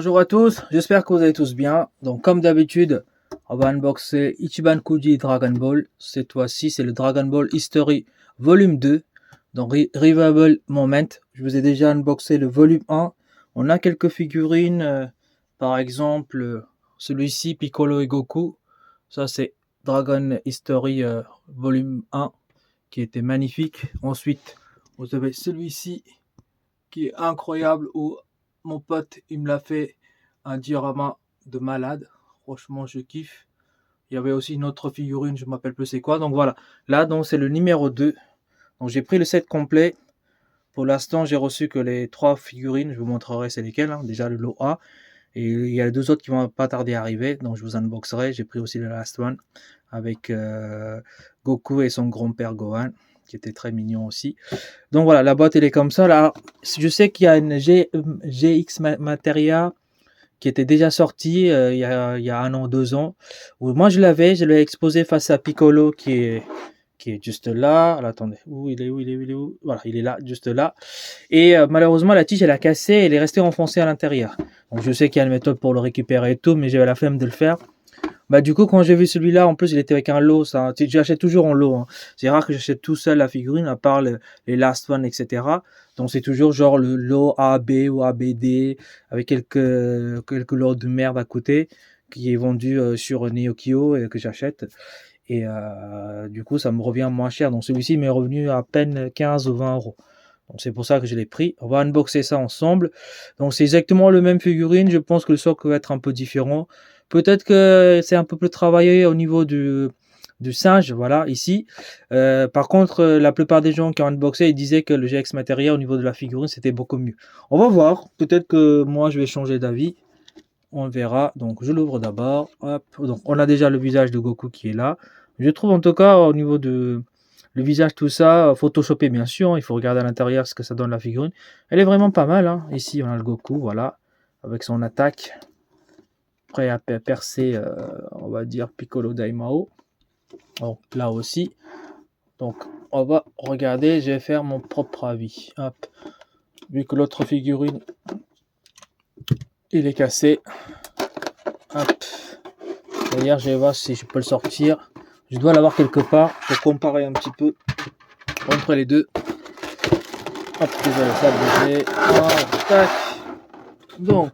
Bonjour à tous, j'espère que vous allez tous bien. Donc comme d'habitude, on va unboxer Ichiban Kuji Dragon Ball. Cette fois-ci, c'est le Dragon Ball History Volume 2. Donc Revival Moment. Je vous ai déjà unboxé le volume 1. On a quelques figurines, par exemple celui-ci, Piccolo et Goku. Ça c'est Dragon History Volume 1 qui était magnifique. Ensuite, vous avez celui-ci qui est incroyable où mon pote il me l'a fait un diorama de malade. Franchement, je kiffe. Il y avait aussi une autre figurine, je ne m'appelle plus c'est quoi. Donc voilà, là donc c'est le numéro 2. Donc j'ai pris le set complet. Pour l'instant, j'ai reçu que les 3 figurines, je vous montrerai c'est lesquelles, hein. Déjà le lot A et il y a les 2 autres qui vont pas tarder à arriver. Donc je vous unboxerai. J'ai pris aussi le last one avec Goku et son grand-père Gohan qui était très mignon aussi. Donc voilà, la boîte elle est comme ça. Là, je sais qu'il y a une GX Materia qui était déjà sortie il y a 1 an, 2 ans. Moi je l'ai exposé face à Piccolo qui est juste là. Alors, attendez, où il est, où il est, où il est, où voilà, il est là, juste là. Et malheureusement la tige elle a cassé, elle est restée enfoncée à l'intérieur. Donc je sais qu'il y a une méthode pour le récupérer et tout, mais j'avais la flemme de le faire. Bah du coup quand j'ai vu celui-là, en plus il était avec un lot, ça, j'achète toujours en lot, hein. C'est rare que j'achète tout seul la figurine, à part les last one, etc. Donc c'est toujours genre le lot AB ou ABD, avec quelques lots de merde à côté, qui est vendu sur Neokio et que j'achète. Et du coup ça me revient moins cher. Donc celui-ci m'est revenu à peine 15 ou 20 euros. Donc c'est pour ça que je l'ai pris. On va unboxer ça ensemble. Donc c'est exactement le même figurine. Je pense que le socle va être un peu différent. Peut-être que c'est un peu plus travaillé au niveau du singe, voilà, ici. Par contre, la plupart des gens qui ont unboxé, ils disaient que le GX Materia au niveau de la figurine, c'était beaucoup mieux. On va voir. Peut-être que moi, je vais changer d'avis. On verra. Donc je l'ouvre d'abord. Hop. Donc on a déjà le visage de Goku qui est là. Je trouve en tout cas au niveau de le visage, tout ça, photoshopé bien sûr. Il faut regarder à l'intérieur ce que ça donne la figurine. Elle est vraiment pas mal, hein. Ici on a le Goku, voilà, avec son attaque, prêt à percer, on va dire Piccolo Daimao. Donc là aussi. Donc on va regarder. Je vais faire mon propre avis. Hop. Vu que l'autre figurine, il est cassé. Hop. D'ailleurs, je vais voir si je peux le sortir. Je dois l'avoir quelque part pour comparer un petit peu entre les deux. Hop, désolé, ça a bougé. Oh, tac. Donc,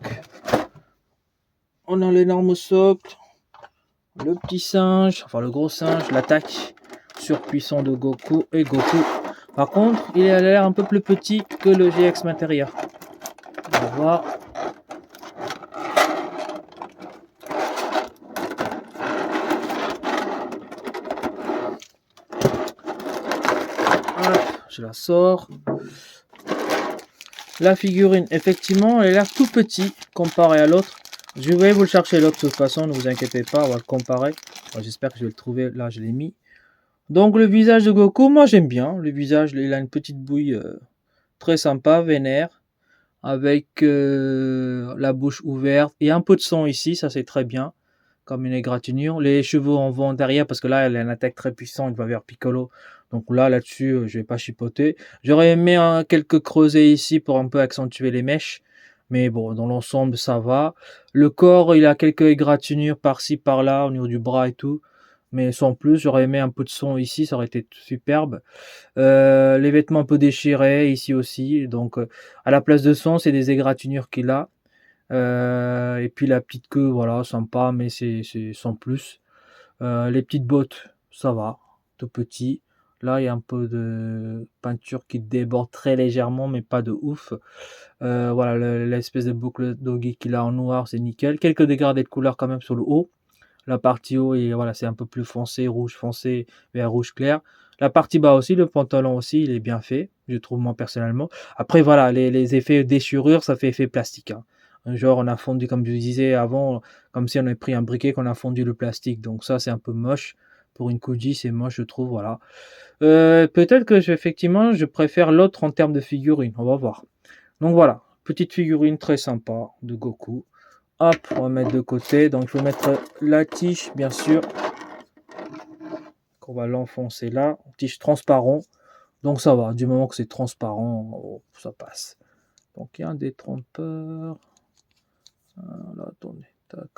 on a l'énorme socle, le petit singe, enfin le gros singe, l'attaque surpuissant de Goku et Goku. Par contre, il a l'air un peu plus petit que le GX Materia. On va voir. Hop, je la sors. La figurine, effectivement, elle a l'air tout petit comparé à l'autre. Je vais vous le chercher l'autre de toute façon, ne vous inquiétez pas, on va le comparer. J'espère que je vais le trouver, là je l'ai mis. Donc le visage de Goku, moi j'aime bien. Le visage, il a une petite bouille très sympa, vénère, avec la bouche ouverte et un peu de sang ici, ça c'est très bien, comme une égratignure. Les cheveux en vont derrière parce que là elle a une attaque très puissante, il va vers Piccolo. Donc là-dessus, je vais pas chipoter. J'aurais aimé quelques creusets ici pour un peu accentuer les mèches. Mais bon, dans l'ensemble, ça va. Le corps, il a quelques égratignures par-ci, par-là, au niveau du bras et tout. Mais sans plus, j'aurais aimé un peu de son ici, ça aurait été superbe. Les vêtements un peu déchirés ici aussi. Donc, à la place de son, c'est des égratignures qu'il a. Et puis la petite queue, voilà, sympa, mais c'est sans plus. Les petites bottes, ça va, tout petit. Là, il y a un peu de peinture qui déborde très légèrement, mais pas de ouf. Voilà, l'espèce de boucle doggy qu'il a en noir, c'est nickel. Quelques dégradés de couleur quand même sur le haut. La partie haut, et voilà, c'est un peu plus foncé, rouge foncé vers rouge clair. La partie bas aussi, le pantalon aussi, il est bien fait, je trouve moi personnellement. Après, voilà, les effets déchirure, ça fait effet plastique, hein. Genre, on a fondu, comme je disais avant, comme si on avait pris un briquet, qu'on a fondu le plastique. Donc ça, c'est un peu moche. Pour une Kuji, c'est moche, je trouve, voilà. Peut-être que effectivement, je préfère l'autre en termes de figurine. On va voir. Donc voilà, petite figurine très sympa de Goku. Hop, on va mettre de côté. Donc, il faut mettre la tige, bien sûr. On va l'enfoncer là. Tige transparent. Donc, ça va. Du moment que c'est transparent, oh, ça passe. Donc, il y a un détrompeur. Voilà, attendez, tac.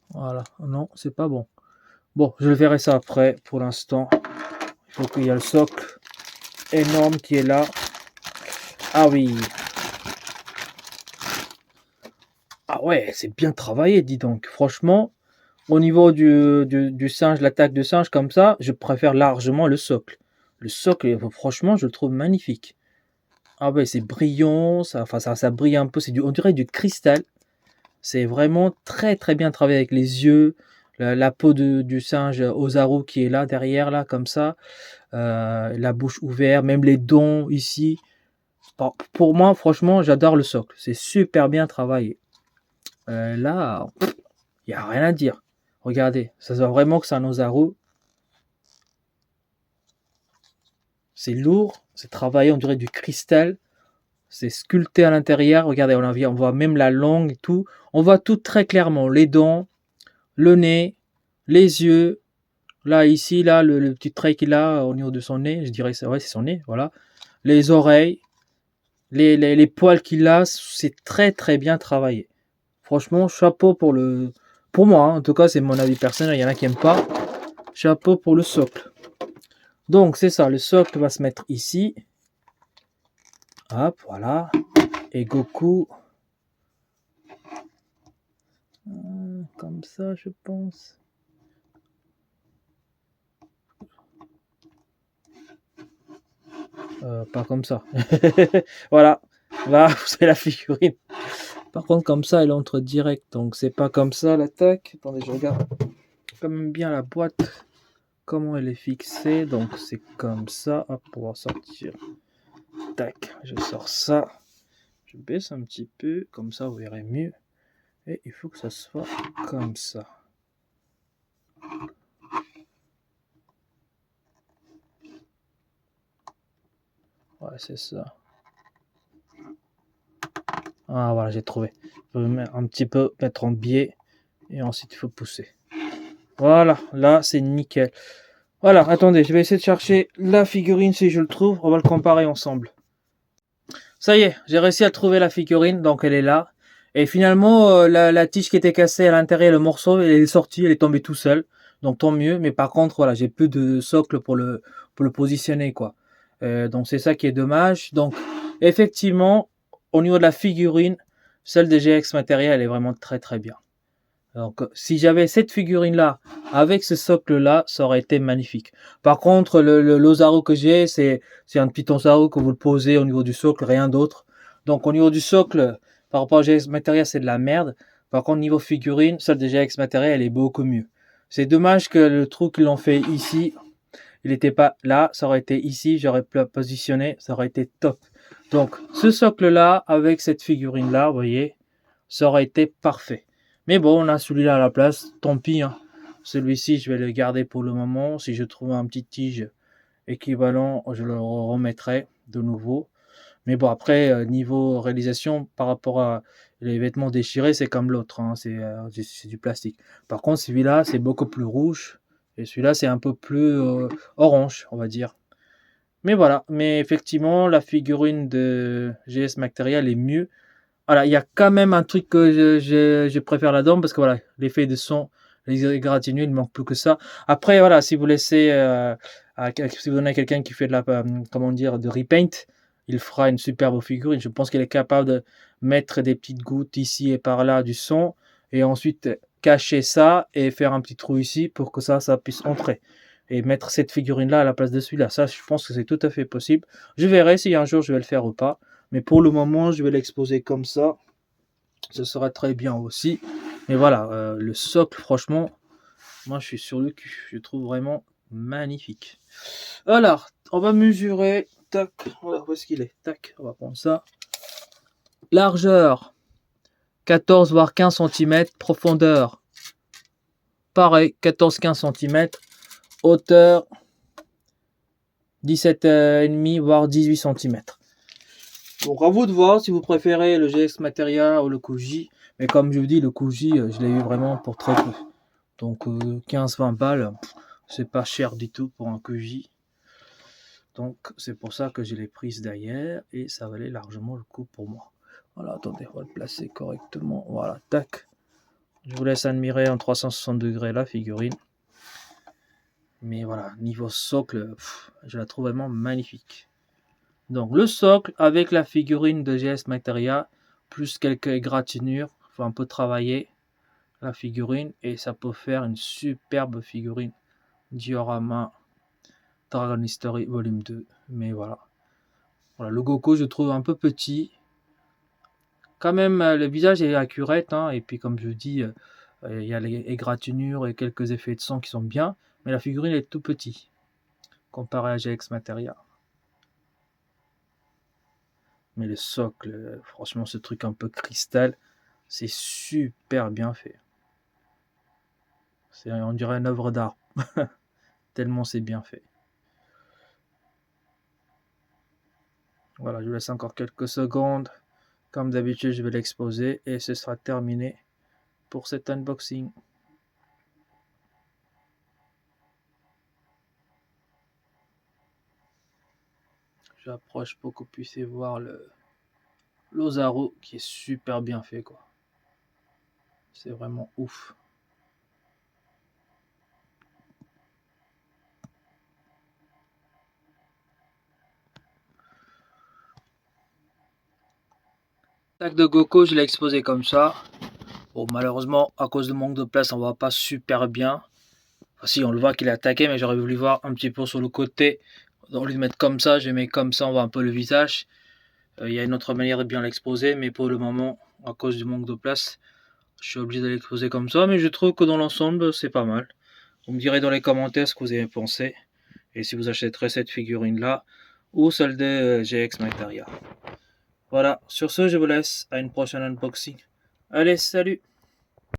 Voilà, non, c'est pas bon. Bon, je verrai ça après. Pour l'instant, il faut qu'il y ait le socle énorme qui est là. Ah oui. Ah ouais, c'est bien travaillé, dis donc. Franchement, au niveau du singe, l'attaque de singe comme ça, je préfère largement le socle. Le socle, franchement, je le trouve magnifique. Ah ouais, c'est brillant, ça brille un peu, on dirait du cristal. C'est vraiment très très bien travaillé avec les yeux, la peau du singe Ozaru qui est là derrière, là, comme ça, la bouche ouverte, même les dents ici. Pour moi, franchement, j'adore le socle. C'est super bien travaillé. Là, il n'y a rien à dire. Regardez, ça se voit vraiment que c'est un Ozaru. C'est lourd, c'est travaillé, on dirait du cristal. C'est sculpté à l'intérieur. Regardez, on voit même la langue et tout. On voit tout très clairement. Les dents, le nez, les yeux. Là, ici, là, le petit trait qu'il a au niveau de son nez. Je dirais, c'est vrai, c'est son nez. Voilà. Les oreilles, les poils qu'il a. C'est très, très bien travaillé. Franchement, chapeau pour moi, hein. En tout cas, c'est mon avis personnel. Il y en a qui n'aiment pas. Chapeau pour le socle. Donc, c'est ça. Le socle va se mettre ici. Hop, voilà. Et Goku. Comme ça, je pense. Pas comme ça. Voilà. Là, vous avez la figurine. Par contre, comme ça, elle entre direct. Donc, c'est pas comme ça l'attaque. Attendez, je regarde quand même bien la boîte. Comment elle est fixée. Donc, c'est comme ça. Hop, pour pouvoir sortir. Tac, je sors ça. Je baisse un petit peu. Comme ça, vous verrez mieux. Et il faut que ça soit comme ça. Ouais, c'est ça. Ah, voilà, j'ai trouvé. Il faut un petit peu mettre en biais. Et ensuite, il faut pousser. Voilà, là, c'est nickel. Voilà, attendez, je vais essayer de chercher la figurine si je le trouve. On va le comparer ensemble. Ça y est, j'ai réussi à trouver la figurine, donc elle est là. Et finalement, la tige qui était cassée à l'intérieur, le morceau, elle est sortie, elle est tombée tout seul. Donc tant mieux, mais par contre, voilà, j'ai plus de socle pour le positionner, quoi. Donc c'est ça qui est dommage. Donc effectivement, au niveau de la figurine, celle de GX Material, elle est vraiment très très bien. Donc, si j'avais cette figurine-là, avec ce socle-là, ça aurait été magnifique. Par contre, l'Ozaru que j'ai, c'est un petit Ozaru que vous le posez au niveau du socle, rien d'autre. Donc, au niveau du socle, par rapport à GX Material, c'est de la merde. Par contre, niveau figurine, celle de GX Material, elle est beaucoup mieux. C'est dommage que le trou qu'ils l'ont fait ici, il n'était pas là, ça aurait été ici, j'aurais pu la positionner, ça aurait été top. Donc, ce socle-là, avec cette figurine-là, vous voyez, ça aurait été parfait. Mais bon, on a celui-là à la place, tant pis, hein. Celui-ci, je vais le garder pour le moment. Si je trouve un petit tige équivalent, je le remettrai de nouveau. Mais bon, après, niveau réalisation, par rapport à les vêtements déchirés, c'est comme l'autre, hein, c'est du plastique. Par contre, celui-là, c'est beaucoup plus rouge. Et celui-là, c'est un peu plus orange, on va dire. Mais voilà, mais effectivement, la figurine de GS Material est mieux. Voilà, il y a quand même un truc que je préfère là-dedans, parce que voilà, l'effet de son, les égratignures, il ne manque plus que ça. Après, voilà, si vous laissez, si vous donnez à quelqu'un qui fait de la, comment dire, de repaint, il fera une superbe figurine. Je pense qu'il est capable de mettre des petites gouttes ici et par là du son, et ensuite cacher ça et faire un petit trou ici pour que ça puisse entrer. Et mettre cette figurine-là à la place de celui-là. Ça, je pense que c'est tout à fait possible. Je verrai si un jour je vais le faire ou pas. Mais pour le moment, je vais l'exposer comme ça. Ce sera très bien aussi. Mais voilà, le socle, franchement, moi je suis sur le cul. Je trouve vraiment magnifique. Alors, on va mesurer. Tac, où est-ce qu'il est? Tac, on va prendre ça. Largeur, 14 voire 15 cm. Profondeur, pareil, 14-15 cm. Hauteur, 17,5 voire 18 cm. Donc à vous de voir si vous préférez le GX Materia ou le Kuji. Mais comme je vous dis, le Kuji, je l'ai eu vraiment pour très peu. Donc 15-20 balles, c'est pas cher du tout pour un Kuji. Donc c'est pour ça que je l'ai prise d'ailleurs et ça valait largement le coup pour moi. Voilà, attendez, on va le placer correctement. Voilà, tac. Je vous laisse admirer en 360 degrés la figurine. Mais voilà, niveau socle, je la trouve vraiment magnifique. Donc le socle avec la figurine de GS Materia, plus quelques égratignures, faut un peu travailler la figurine et ça peut faire une superbe figurine diorama Dragon History Volume 2. Mais voilà. Voilà, le Goku je trouve un peu petit. Quand même, le visage est accurate, hein, et puis comme je dis, il y a les égratignures et quelques effets de son qui sont bien, mais la figurine est tout petit comparé à GX Materia. Mais le socle, franchement, ce truc un peu cristal, c'est super bien fait. On dirait une œuvre d'art, tellement c'est bien fait. Voilà, je vous laisse encore quelques secondes. Comme d'habitude, je vais l'exposer et ce sera terminé pour cet unboxing. J'approche pour que vous puissiez voir l'Ozaru qui est super bien fait, quoi. C'est vraiment ouf. Sac de Goku, je l'ai exposé comme ça. Bon, malheureusement, à cause de manque de place, on voit pas super bien. Enfin, si, on le voit qu'il est attaqué, mais j'aurais voulu voir un petit peu sur le côté. Au lieu de mettre comme ça, je mets comme ça, on voit un peu le visage. Il y a une autre manière de bien l'exposer, mais pour le moment, à cause du manque de place, je suis obligé de l'exposer comme ça. Mais je trouve que dans l'ensemble, c'est pas mal. Vous me direz dans les commentaires ce que vous avez pensé. Et si vous achèterez cette figurine-là, ou celle de GX Materia. Voilà, sur ce, je vous laisse à une prochaine unboxing. Allez, salut!